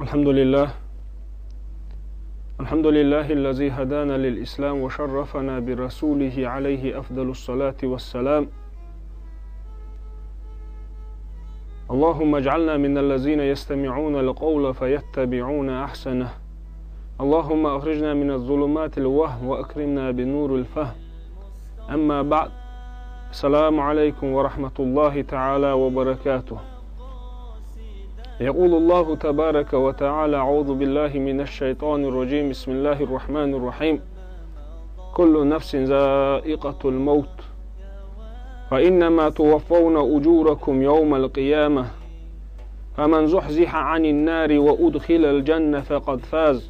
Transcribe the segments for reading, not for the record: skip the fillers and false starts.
الحمد لله الحمد لله الذي هدانا للإسلام وشرفنا برسوله عليه أفضل الصلاة والسلام. اللهم اجعلنا من الذين يستمعون القول فيتبعون أحسنه. اللهم أخرجنا من الظلمات الوهم وأكرمنا بنور الفهم. أما بعد، السلام عليكم ورحمة الله تعالى وبركاته. يقول الله تبارك وتعالى: أعوذ بالله من الشيطان الرجيم، بسم الله الرحمن الرحيم. كل نفس ذائقة الموت فإنما توفون أجوركم يوم القيامة فمن زحزح عن النار وأدخل الجنة فقد فاز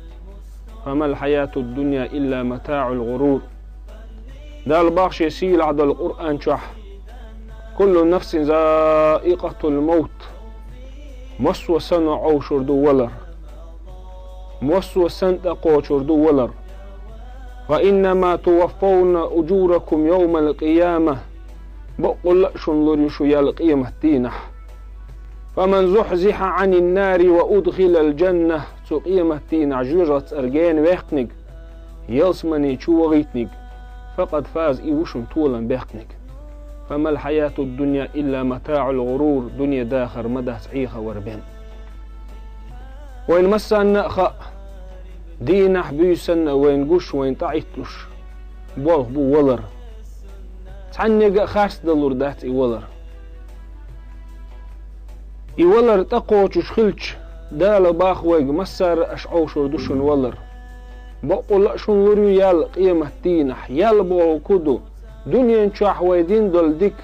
فما الحياة الدنيا إلا متاع الغرور. ده البخش يسيل عد القرآن شح. كل نفس ذائقة الموت مسوى سنة أو شردو ولر مسوى سنة أو شردو ولر وإنما توفون أجوركم يوم القيامة بقول شنلر يشوي القيامة تينح فمن زحزح عن النار وأدخل الجنة سقيمة تينح جرت أرجان ويقنق يلسمني شو غيتنق فقد فاز إيوشن طولا بيقنق فما الحياة الدنيا إلا متاع الغرور. دنيا داخر مدى تعيخة وربين وين مسا النأخة دينح بيسن وين قش وين تعيتلش بوه بو ولر تعنيق خارس دلور دات اي ولر تقوش خلش دال باخ ويق مسار أشعو شردوشن ولر بقول شن لوريو يال قيمة دينح يال بو كدو دنيا نشاح ويدين دول ديك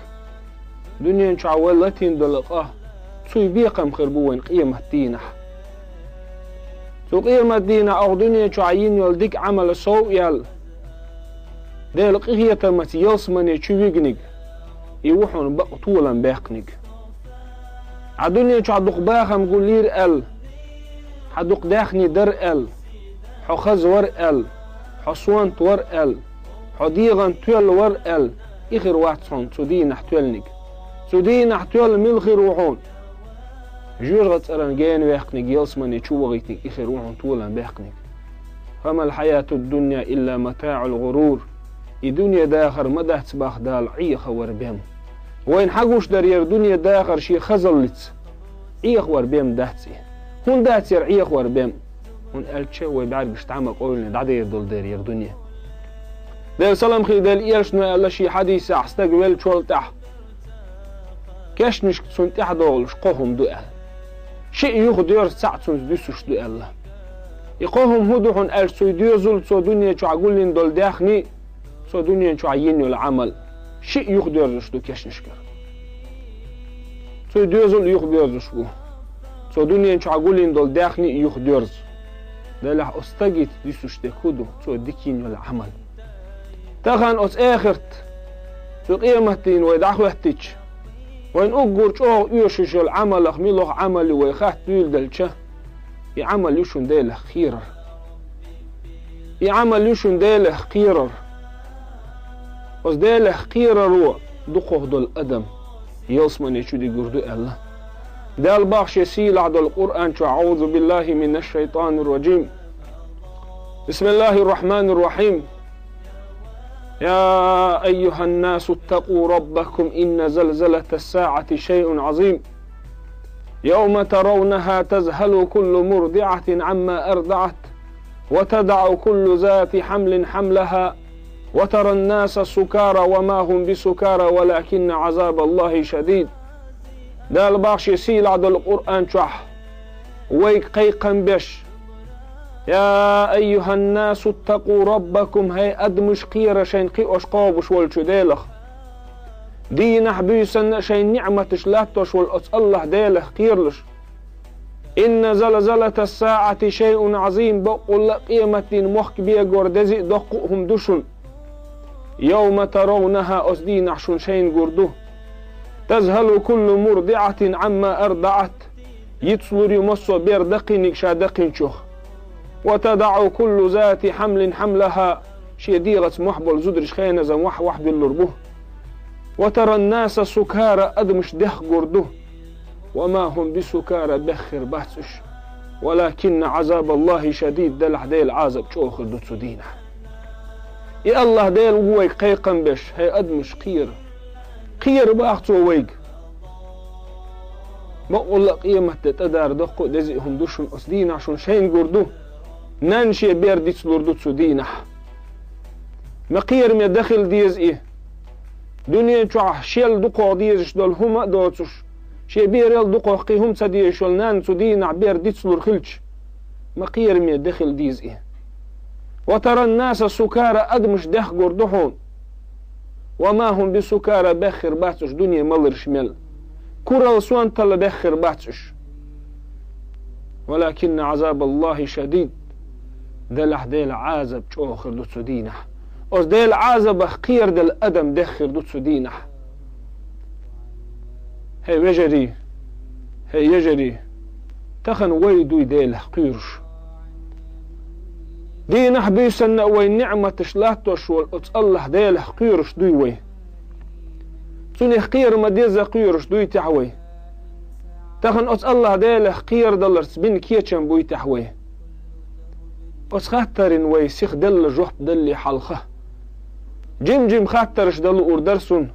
دنيا نشاح ولتين دول تسوي بيقم خربو وين قيمة دينح سو قيمة دينح أو دنيا نشاحين يول ديك عمل سوء يال ديل قيهية تمت يلسمني تشويقنك يوحون بقطولا باقنك عدنيا نشاح دوق باخم قول لير ال حدوق داخني در ال حخز ور ال حصوان تور ال حديغان تول ور ال إخر واتسون سودي نحتولنك سودي نحتول ملخي روحون جورغت أران جين ويحقنك يلسمني تشوغيتنك إخر روحون طولا بيحقنك فما الحياة الدنيا إلا متاع الغرور. الدنيا داخر مدى تباخ دال عيخ وربهم وين حقوش دارير دنيا داخر شي خزلت عيخ وربهم داتسي هون داتير عيخ وربهم هون ألتشي ويبعرقش تعمل قولنا دعدي يدل دارير دنيا دل سلام خي دل إيرش نو ألا شي حديث أحستقبل شول تح كاش نشك تح دولش قوهم دو أهل شيء يخدير ساعة ديسوش دو أهل يقوهم هدوحن أل سو ديوزل سو دنيا شو عقولين دول داخني سو دنيا شو عينيو العمل شيء يخدير دو كاش نشكر سو ديوزل يخدير شو سو دنيا شو عقولين دول داخني يخدير دلح أستقيت ديسوش دكودو سو ديكينيو العمل تخان أس آخرت سو قيمتين ويدعوهتيج وين أقول أو يوشش العمل أخميلوخ عملي ويخاht ديل دلشه يعمل يوشن ديله خيرر يعمل يوشن ديله خيرر وز ديله خيرر دقوه دول أدم يلسمن يشو دي قردو الله دال باخش يسيل عدو القرآن شو أعوذ بالله من الشيطان الرجيم. بسم الله الرحمن الرحيم. يا أيها الناس اتقوا ربكم إن زلزلة الساعة شيء عظيم يوم ترونها تذهل كل مرضعة عما أرضعت وتدع كل ذات حمل حملها وترى الناس سكارى وما هم بسكارى ولكن عذاب الله شديد. دال باخش يسيل عد القرآن شح ويك قيقا بش. يا أيها الناس اتقوا ربكم هاي أدمش قيرة شين قي أشقابش والشديلخ دينح بيسن شين نعمتش لاتش والأس الله ديلخ قيرلش إن زلزلة الساعة شيء عظيم بقول قيمة مخك بيا قردزي دقهم دشن يوم ترونها أسدينح شن شين قردو تذهل كل مرضعة عما أرضعت يتصلر يمصو بيردقينك شادقين شخ وتدع كل ذات حمل حملها شي ديغة محبل زدرش خينة زم وح باللربه وترى الناس سكارى أدمش ده قرده وما هم بسكارى بخر باتش ولكن عذاب الله شديد دلح ديل عذاب شوخر دوتسو دينا يا الله ديل ويك قيقن بش هي أدمش قير باختو ويك ما أقول لك قيمة تتدار دقو دزيهم دوشن أسدينا عشان شين قردو نانشي بير ديتس لوردوتسو دينا ما قير ما دخل ديز دنيا تشوح شيل دقو ديزش دول هما دوتسوش شي بير دقو قيهم تديش والنان تدينا بير ديتس لورخلش ما قير ما دخل ديز وترى الناس سكارى أدمش دخ قردوحون وما هم بسكارى بخر باتش دنيا ملر شمال كرة سوان تلا بخر باتش ولكن عذاب الله شديد دلح ديل عازب شوخر دوتسو دينه أوز ديل عازب خير دل أدم دخر دوتسو دينه هي يجري تخن ويدوي ديل قيرش دينه بيسن وين نعمة شلاتوش والأتس الله ديل قيرش دوي وي سوني خير ما ديزا قيرش دوي تحوي تخن أتس الله ديل خير دلرس بين كيتشن بوي تحوي أتس خاترين وي سيخ دل جوح دل حلخه جيم خاترش دل أردرسون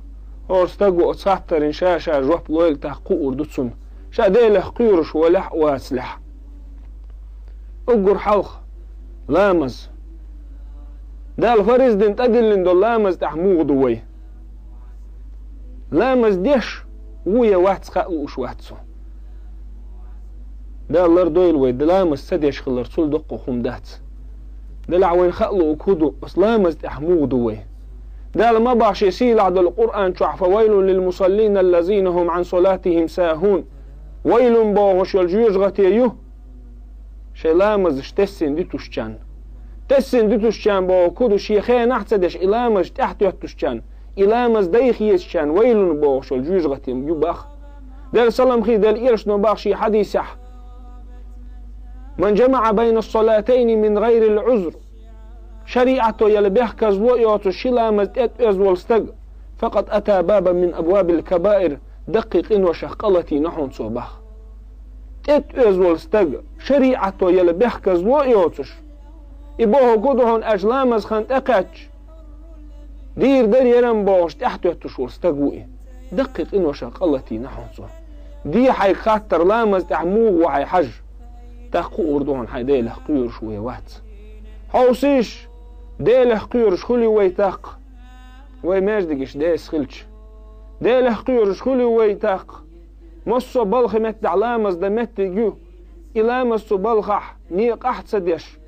أرستقو أتس خاترين شاشا جوح لويل تحقو أردتسون شا ديل قيرش ولح واسلح أقر حلخ لامز دال فريز دين تقلن دول لامز تحموغ دوي لامز ديش ويا واتس خاقوش واتسو دال لر دويل وي دلامز سديش خلر سول دقو خم دات دلع وين خقلو وكودو بس لامز تحموغ دوي دال ما باش يسيل عد القرآن شعف ويل للمصلين الذين هم عن صلاتهم ساهون ويل باغش والجيوش غتيوه شي لامز اشتسن ديتوشچان تسن ديتوشچان با كودو شيخين احتدش إلامز تحت يحتوشچان إلامز دايخيشچان ويل باغش والجيوش غتيم يباخ دال سلام خي دال إيرش نباخ شي حديثح من جمع بين الصلاتين من غير العذر شريعته يلبيح كزلو يوتو شي لامز ازولستق فقد أتى بابا من أبواب الكبائر دقيق إن وشقلتي نحن صوباخ ازولستق شريعته يلبيح كزلو يوتوش إبوه قدهن أجلامز خانت أقاتش دير در يرم باوش تحت يتشور استقوئي دقيق إن وشقلتي نحن صوب دي حي خاتر لامز تحموغ وحي حج تحقو أردوهن حي ديله قيرش ويوات حوسيش ديله قيرش خلي ويتاق ويماجدقش ديس خلش ديله قيرش خلي ويتاق مصو بلخ مت علامز دمت جو إلامز بلخح نيق أحد ديش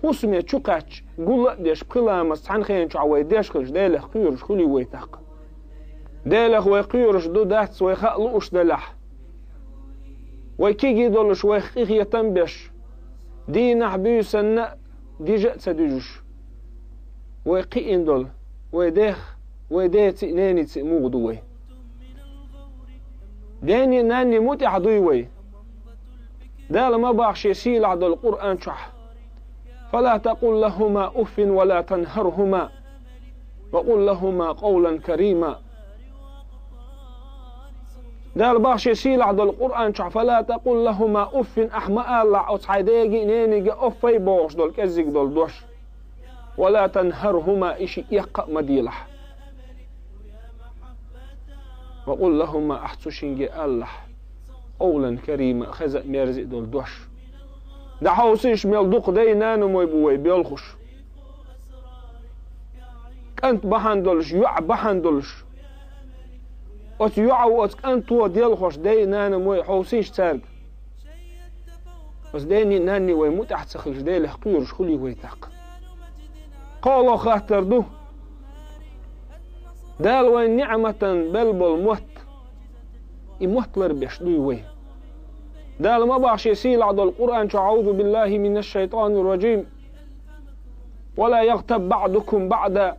وسمي تشوقاتش قول ديش بخلامز حن خين شعوي ديش خلش ديله قيرش خلي ويتاق ديله ويقيرش دو داتس ويخلقش دلح ويكيجي دولش ويخيخ يتنبش دي نحبيو سنة دي جأت سدجوش ويقين دول ويديخ ويديت ناني تسموغ دوي داني ناني متع دوي دال ما باخش يسيل عد القرآن شح فلا تقل لهما أف ولا تنهرهما وقل لهما قولا كريما دال باخش يسيل عد القرآن شح فلا تقل لهما أف أحماء الله أصحيديجي ناني أفي بوش دول كزيك دول دوش ولا تنهرهما إشي يقع مديلح وقل لهما أحتشنجي الله قولا كريما خزق ميرزق دول دوش دحوسيش ميلدوق دي نانو مويبوي بيلخش كانت بحان دولش يوع بحان دولش أت يوع وأت كانت وديلخش دي نانو موي حوسيش تارق بس ديني ناني ويموت أحتسخلش دي لحقيرش خلي ويتاق قالوا خاطر دو دال وين نعمة بلبل موت يموت لربش دوي وي دال ما باش يسيل عد القرآن أعوذ بالله من الشيطان الرجيم ولا يغتب بعضكم بعدا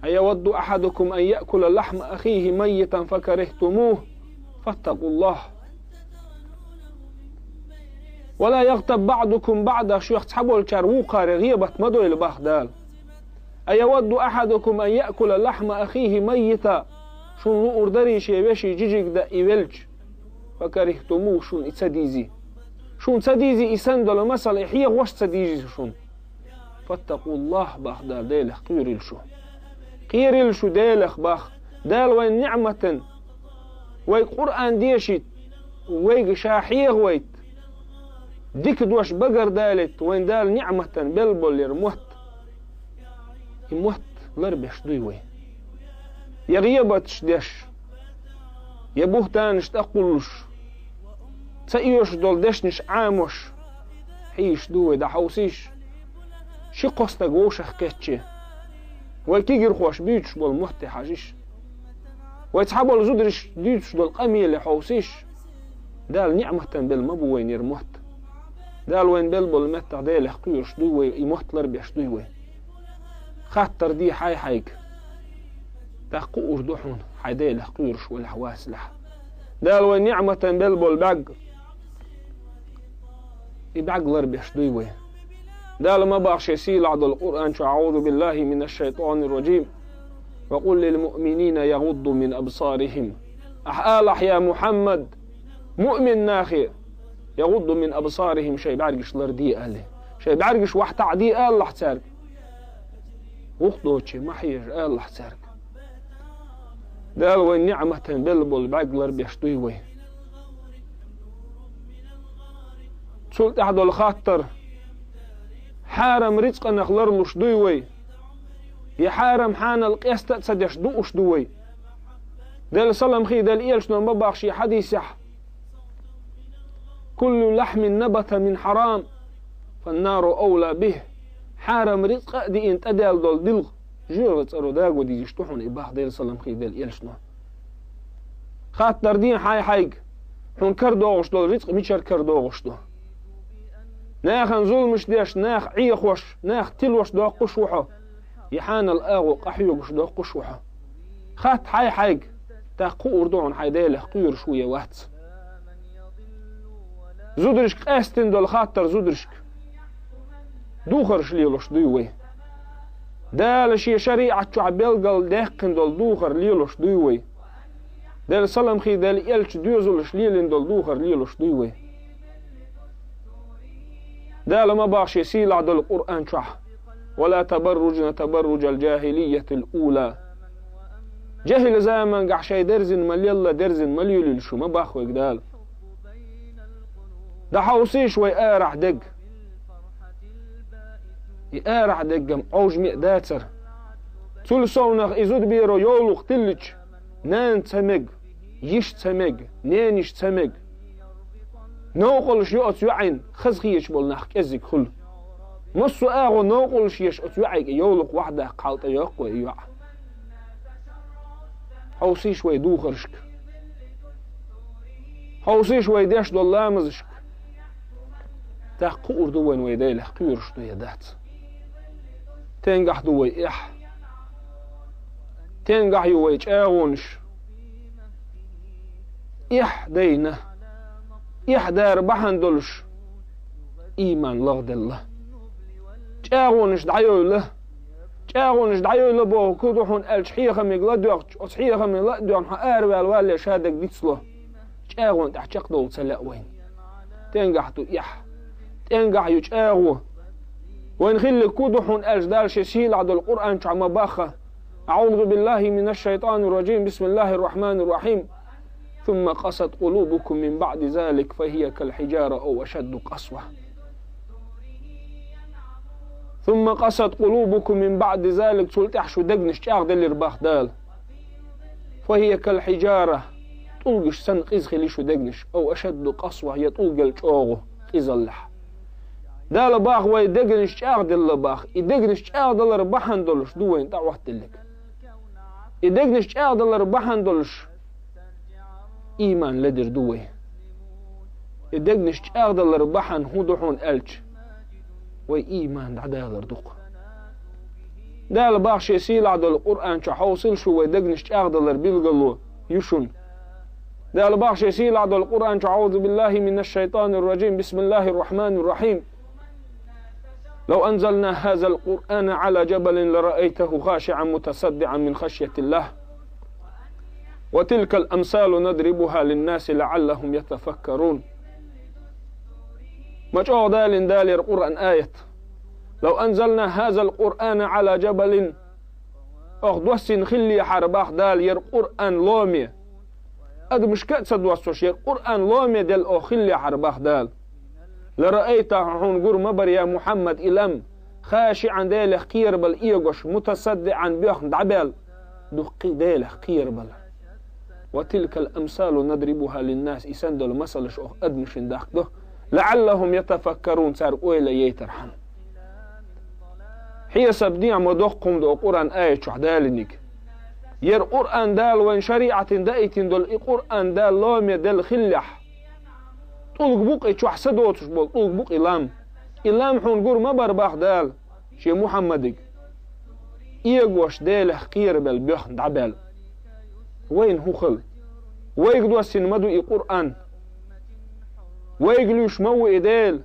أيود أحدكم أن يأكل لحم أخيه ميتا فكرهتموه فاتقوا الله ولا يغتب بعضكم بعدا شو يحسبوا الشروقة رغيبة مدو البخ دال أيود أحدكم أن يأكل لحم أخيه ميتا شون أردري شيبشي جيجيك دا إيولج فكرهتموه شون إتسديزي شون تديزي إسندل مثل إحيغ وش تديزي شون فاتقوا الله باخ دال ديلخ قيرل شو ديلخ باخ دال وين نعمة وي قرآن ديشيت وي شاحيغ ويت ديك دوش بقر دالت وين دال نعمة بلبل يرموت يموت لربش دوي يغيبتش ديش يبوه تانش تقولش تأيوش دول دشنش عاموش حيش دوي دا حوسيش شي قصتك ووشخ كتشي ويكيجر خوش بيتش بول محتي حاجيش ويتحبول زودرش ديتش دول قميل حوسيش دال نعمة بالمبو وين يرموت دال وين بلبل متع ديل حقيرش دوي يموت لربيش دوي خاطر دي حايك تحقوش دوحون حيديل حقيرش والحواس لح دال وين نعمة بلبل بق يبعق لربيش دوي دال ما باقش يسيل عض القرآن أعوذ بالله من الشيطان الرجيم وقل للمؤمنين يغضوا من أبصارهم أحالح يا محمد مؤمن ناخي يغضوا من أبصارهم شيء بعرقش لردي قال شيء بعرقش واحد عدي قال لحتارك وقتوشي ما حيج قال لحتارك دال وين نعمة بلبل بعق لربيش دوي سلت أحد الخاطر حارم رزق نخلرلوش دوي يحارم حان القياس تأسدش دوش دوي دال سلام خي دال إيلش نو مباخشي حديثح كل لحم نبت من حرام فالنار أولى به حارم رزق دي انت أدال دول دلغ جيرت أرو داغو دي يشتوحون إباح دال سلام خي دال إيلش نو خاطر دين حايق حون كردوغش دول رزق ميشار كردوغش دول ناخ نزولمش ديش ناخ عيخوش ناخ تلوش دو قشوحو يحان الآغو قحيوش دو قشوحو خات حايق تاقو أردوعن حيديله قير شوية وات زودرشك قاستن دول خاطر زودرشك دوخرش ليلوش دوي دالشي شريعة عبيلقل داقن دول دوخر ليلوش دوي دال سلام خي دال إلش دوزلش ليلن دول دوخر ليلوش دوي دال ما باش يسيل عد القرآن شح ولا تبرجن تبرج الجاهلية الأولى جهل زمان قع شي درزن مليلا درزن مليل شو ما باخوك دال ده حوصي شوي آرح دق يآرح دق عوج مئ داتر تول صونغ إزود بيرو يولوخ تلج نان تمق يش تمق نانيش تمق نوقلش يؤت يعين خزخيش بول نحك ازيك خل مصو اغو نوقلش يشؤت يعيك يولق وحده قالت يقوى يوع حوصي شوي دوخرشك حوصي شوي ديش دول لامزشك تحقور دوين ويديله قيرش دو يدات تنقح دوي إح تنقح يويج اغونش إح دينه يحدار بحندلش إيمان لغد الله جاغونش دعيو له بو كدوحون الشحيخة ميقلدوغ وشحيخة ميقلدوغ حقار والوالي شادك ديتسلو جاغون تحشق دول سلاء وين تنقحتو إح تنقح يجاغو وين خلي كدوحون الجدال شسيل عدو القرآن شعما باخة أعوذ بالله من الشيطان الرجيم بسم الله الرحمن الرحيم ثم قست قلوبكم من بعد ذلك فهي كالحجارة أو أشد قسوة ثم قست قلوبكم من بعد ذلك سلتحشو دقنش تاخد اللي رباخ دال فهي كالحجارة طلقش سن قزخي شو دقنش أو أشد قسوة هي طلق الشوغو قزلح دال باخ وي دقنش تاخد اللي باخ يدقنش تاخد اللي رباحن دولش دوين تعوحت لك يدقنش تاخد اللي رباحن دولش إيمان لدر دوي يدقنش تاخد اللي رباحن هودوحون ألج وي إيمان دعدا لردوق دال باخش يسيل عدو القرآن حوصل شو ويدقنش تاخد اللي ربيلقلو يشون دال باخش يسيل عدو القرآن أعوذ بالله من الشيطان الرجيم بسم الله الرحمن الرحيم لو أنزلنا هذا القرآن على جبل لرأيته خاشعا متصدعا من خشية الله وتلك الأمثال نضربها للناس لعلهم يتفكرون مجاو دال القرآن آية لو أنزلنا هذا القرآن على جبل أخدوسين خلي حرباخ دال ير قرآن لومي أد مش كأسد وصوش ير قرآن لومي دل أو خلي حرباخ دال لرأيته هنقر مبر يا محمد إلم خاشعا ديله قيربل إيغوش متصدعا بيخ دعبال دقي ديله قيربل وتلك الأمثال نضربها للناس يسندل مسلش أخ أدمشن داخده لعلهم يتفكرون سار أويل يترحم هي سبديع مدوقكم دو قرآن آية شحدالنك ير قرآن دال وين شريعة دايتين دول قرآن دال لومي دل خلح طولق بوق ايشو حسدوتش بول طولق بوق إلام حون قور مبر باخ دال شي محمدك إيقوش ديله قيربل بيخ دعبال وين هو خل ويقدو السنمدو إي قرآن ويقلوش مو إدال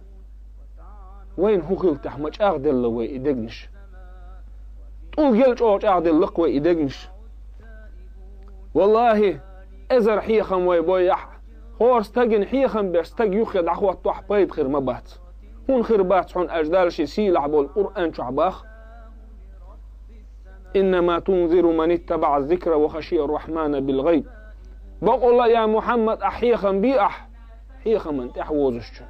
وين هو خل تحمج أغدل لوي إدقنش طول قلج أوش أغدل لقوي إدقنش والله إزر حيخم ويبويح هورس تاقن حيخم بيش تاق يخيد عخوة طوح بيد خير مبات هون خير بات حون أجدال شي سيلع بول قرآن شعباخ إنما تنذر من اتبع الذكر وخشي الرحمن بالغيب بقول الله يا محمد أحيخم بيأح حيخم انت أحوزش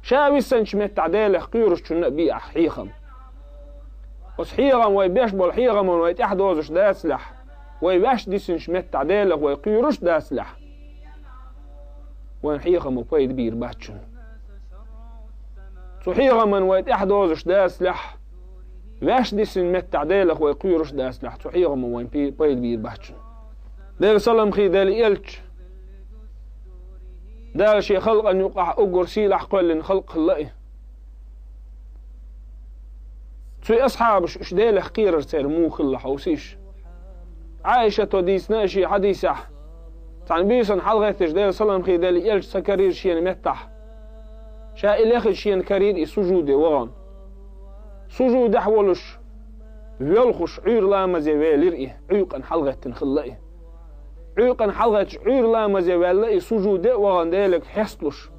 شاوي سنش متعدالة قيرش بيأح حيخم بس حيخم ويبيش بول حيخم ويتحدوزش دا سلح ويباش دي سنش متعدالة ويقيرش دا سلح وين حيخم وبيد بير باتشن سو حيخم ويتحدوزش دا سلح واش دي سن متعدالة ويقيرش دا سلح سو حيخم وين بيد بير باتشن دير سلام خي دال إلش دال شي خلق أن يقع أقر سيلح قل خلق خلقه سوي أصحابش إش ديل حقير سير مو خلح وسيش عايشة وديس ناشي حديثة تعني بيسن حلغتش ديل سلام خي دال إلش سكرير شين متح شا إليخ شين كرير سجود وغان سجود حولش ويلخش عير لامزي ويلرئي عيقا حلغتن خلقه عيقا حلغت عير لامزي ويلرئي سجود وغان ديلك حسلش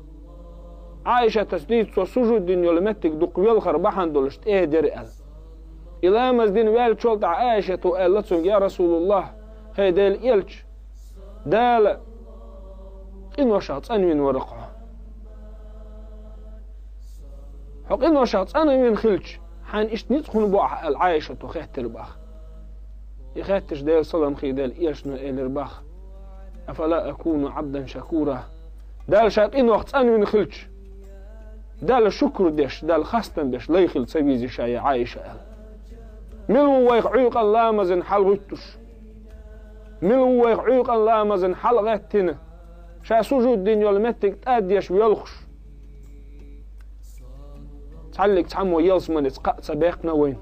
عايشة تسديد سو سجود دين يلمتك دق ويلخر بحان دولشت درئل إلا مزدين ويل شولت عايشة وقالتهم يا رسول الله هاي ديل إلش دال إنو شخص أنا من ورقه حق إنو شخص أنا من خلش حان إشت نتخون بوع العايشة وخيت رباخ يخيتش ديل صلم خي ديل إلش نو رباخ أفلا أكون عبدا شكورا دال شاق إنو وقت أنا من خلش دال شكر ديش دال خاستن ديش لا يخل سبيزي شاي عايشة ملو ويق عيقا لامزن حلغتش ملو ويق عيقا لامزن حلغتنا شا سجود دين يلمتك تاديش ويلخش تعلق تحمو يلسمن اتقاء سباقنا وين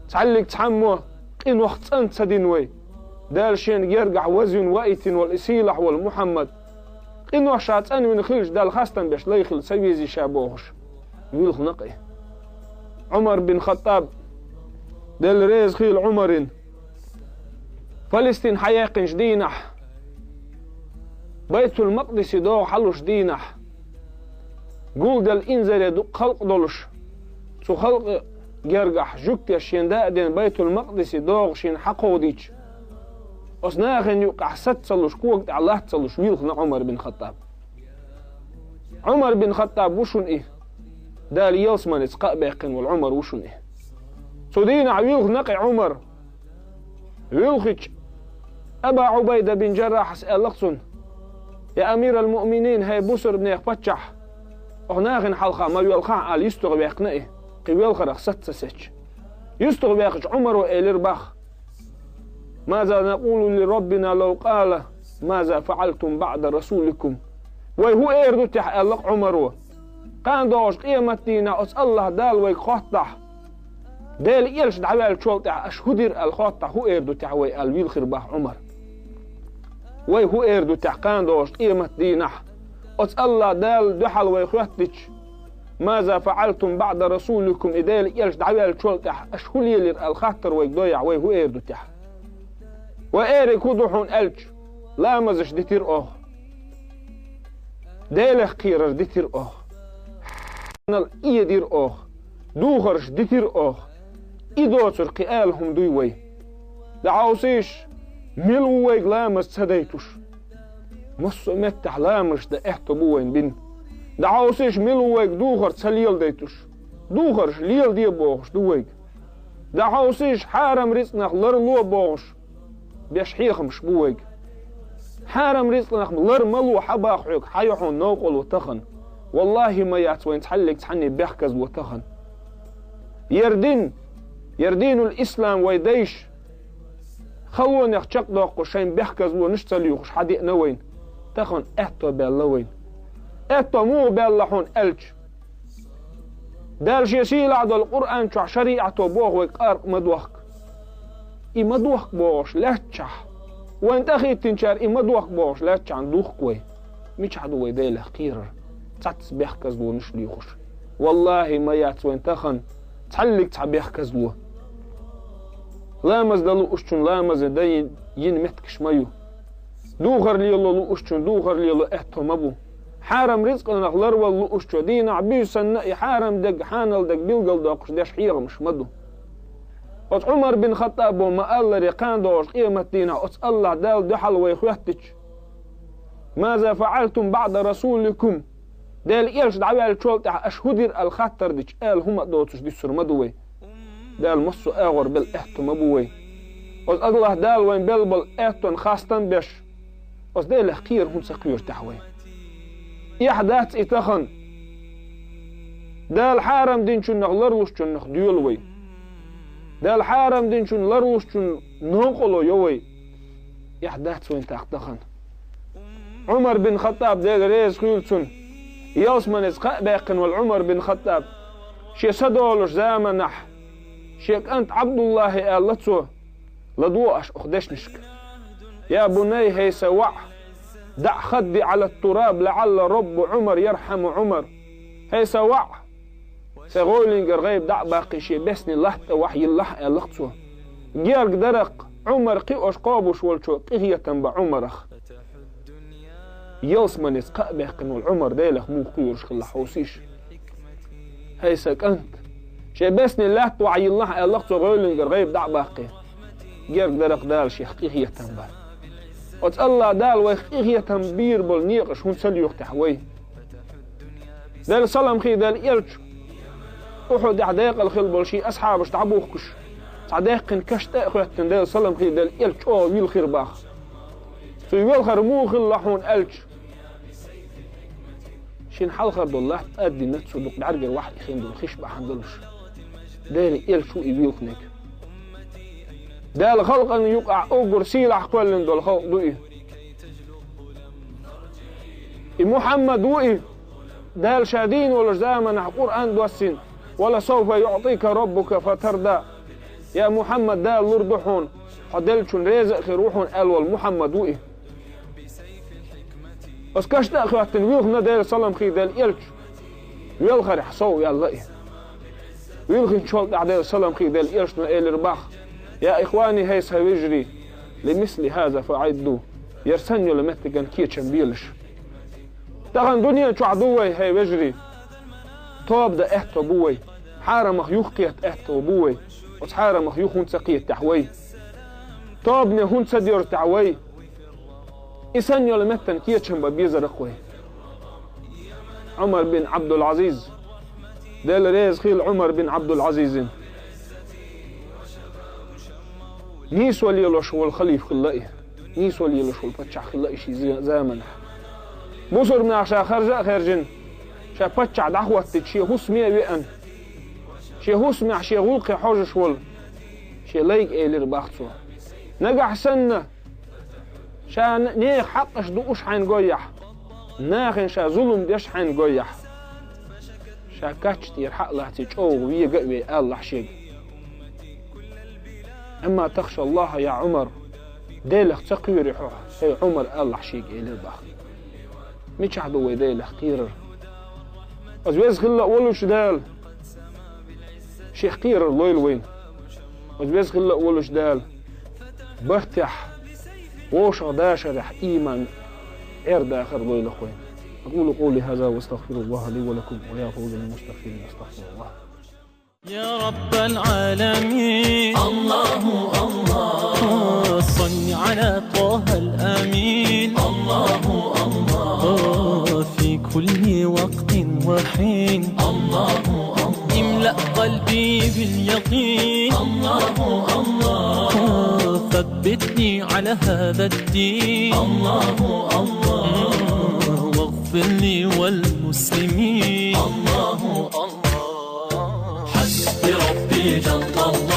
تعلق تحمو قين وقت أنت سدين وين دال شين يرجع وزن وقت والإسيلح والمحمد قين وحشات أن من خلش دال خاستن بيش لا يخل سبيزي شابوهش ويلخ نقي عمر بن خطاب دل ريز خيل عمرين فلسطين حياق جدينح بيت المقدس دو حلوش دينح قول دل إنزل يدق خلق دولش سو خلق جرجح جوكت يشين دين بيت المقدس دوغ شين حقو ديش أصناخن يقع ستسلوش كوكت الله تسلوش ويلخنا عمر بن خطاب عمر بن خطاب وشون إيه دال يلسمان اسقاء باقين والعمر وشون إيه سودين عويلخ نقي عمر ويلخج أبا عبيدة بن جراح سألقصن يا أمير المؤمنين هاي بوسر بن يخفتشح أغناغن حلقة ما يلقع على يستغ باقنئه قويل خرق ستسج يستغ باقش عمر وإلير باخ ماذا نقول لربنا لو قال ماذا فعلتم بعد رسولكم ويهو إيردو تحقلق عمر قان دوش قيمة دينا أس الله دال ويخطح دال إيلش دعوال شولتح أشهدر الخطح هو إيردو تحوي الويل خرباح عمر ويهو إيردو تحقان دوش قيمة دينا أس الله دال دحل ويخطح ماذا فعلتم بعد رسولكم إدال إيلش دعوال شولتح أشهدر الخطر ويقضيع ويهو إيردو تح وإيري كودوحون ألج لا مزش ديتير أوه ديلخ قيرر ديتير أوه نال إيدير أخ دوغرش ديتير أخ إدوتر قيالهم دوي دعوسيش ملوي لامس تديتوش مصو متح لامش دا احتبوين بين دعوسيش ملوي دوغر تسليل ديتوش دوغرش ليل دي بوغش دوي دعوسيش حارم رزقناخ لرلو بوغش بيشحيخمش بوي حارم رزقناخ لر ملو حباخيك حيحون نوقل وتخن والله ما يعتوين تحلق تحني بيحكز وتخن يردين الإسلام ويديش خلون يخشق دوق وشين بيحكز ونشتليوخش حديق نوين تخن احتو باللوين احتو مو باللحون ألج دالش يسيل عدو القرآن شع شريعته بوغ ويقار مدوخك اي مدوخك بوغش لا تشح وانت اخي تنشار اي مدوخك بوغش لا تشح عندوخ كوي ميش عدو ويدي قيرر تعتس بيحكز ونشليوخش والله ما يعتوين تخن تحلق تعبيح كزلوه لامز دلو اشتون لامز داين ين متكش مايو دوغر ليلو لو اشتون دوغر ليلو احتو مبو حارم رزق نخلر والو اشتو دين عبيو سنة حارم دق حانل دق بيلقل دوقش داش حيغ مش مدو ات عمر بن خطاب وما الله ريقان دوش قيمة دينا ات الله دال دحل ويخوحتج ماذا فعلتم بعد رسولكم دال إيش دعوة الشول تاع أشهدر الخطر ديش قال هما دوتش دي سرمدوي دال مصو أغور بالإحتو مبوي وز الله دال وين بلبل إحتو خاستن بيش وز دال خير هون سقيور تحوي إحداث إتخن دال حارم دين شن نغلروش شن نخديولوي دال حارم دين شن لروش شن نوقلو يوي إحداث وين تاختخن عمر بن خطاب دال ريز خيلتون يوسمن اسقاء باقن والعمر بن خطاب شي صدولش زامنح شيك أنت عبد الله قالتو لدوقش أخدشنشك يا بني هي سوع دع خدي على التراب لعل رب عمر يرحم عمر هي سوع سغولينجر غيب دع باقي شي بسني لحت وحي الله قالتو جيرك درق عمر قيوش قابوش والشو قهية بعمرخ يوسمن اسقاء باقن والعمر ديلخ مو قيوش خلا حوسيش هي سكنت شي بسني الله توعي الله قالتو غولينجر غيب دع باقي جيرك درق دال شي قهية تنبا وت الله دال وقهية تنبير بالنيقش هون سليوخ تحوي دال سلام خي دال يرج أحد عداق الخل بالشي أصحابش تعبوخكش عداق كشت أخوتن دال سلام خي دال يرج أو ويل خير باخ في ويل خير مو خل لحون ألج شين حال خير الله تأدي نتسو دق بعرق واحد يخين دول خيش بحندلش دال يرج شو يويل خنك دال خلق أن يقع أوجر سيلح كل دول خلق دوئي محمد دوئي دال شادين ولا زامن قرآن دوسين ولا سوف يعطيك ربك فترضى يا محمد دال لردحون حدلشون رزق خيروحون قال والمحمد دوئي اسكشت أخواتن ويلخنا دال سلام خي دال إلش ويلخر حصو يا الله ويلخن شول دال سلام خي دال إلش نقل رباخ يا إخواني هيس هيجري لمثل هذا فعدوا يرسنوا لمتكن كيتشن بيلش تغن دنيا شو عدوي هي وجري طاب ده احتو بوي حارة مخيوخ قيت احتو بوي وحارة مخيوخ هون سقيت تحوي طابني هون سدير تعوي إسنوا لمتن كيتشن ببيزرقوي عمر بن عبد العزيز دال ريز خيل عمر بن عبد العزيز نيس وليلو شو الخليف خلائي نيس وليلو شو الفتح خلائي شي زامن بصر من عشا خرجة خرجن شا فتح دعوة شي هسمي بيئن شي هسمي شي غلقي حوج شول شي ليك ايلر باختسو نقع سنة شا نيخ حقش دوش حين قويح ناخن شا ظلم ديش حين قويح شا كاتش يرحق لحتي جو ويقوي الله شيق أما تخشى الله يا عمر ديلخ تقير يحوح هي عمر الله شيق إلى البخ ميش عدو ديلخ قيرر أزبيز خلا أولوش دال شيخ قيرر لويل وين أزبيز خلا أولوش دال برتح ووش غداش رح إيمان عير داخر لويل أخوين أقول قولي هذا واستغفر الله لي ولكم ويا فوز المستغفرين استغفر الله. يا رب العالمين الله الله صل على طه الأمين الله الله في كل وقت وحين الله الله املأ قلبي باليقين الله الله ثبتني على هذا الدين الله الله واغفر لي والمسلمين الله الله حسبي ربي جل الله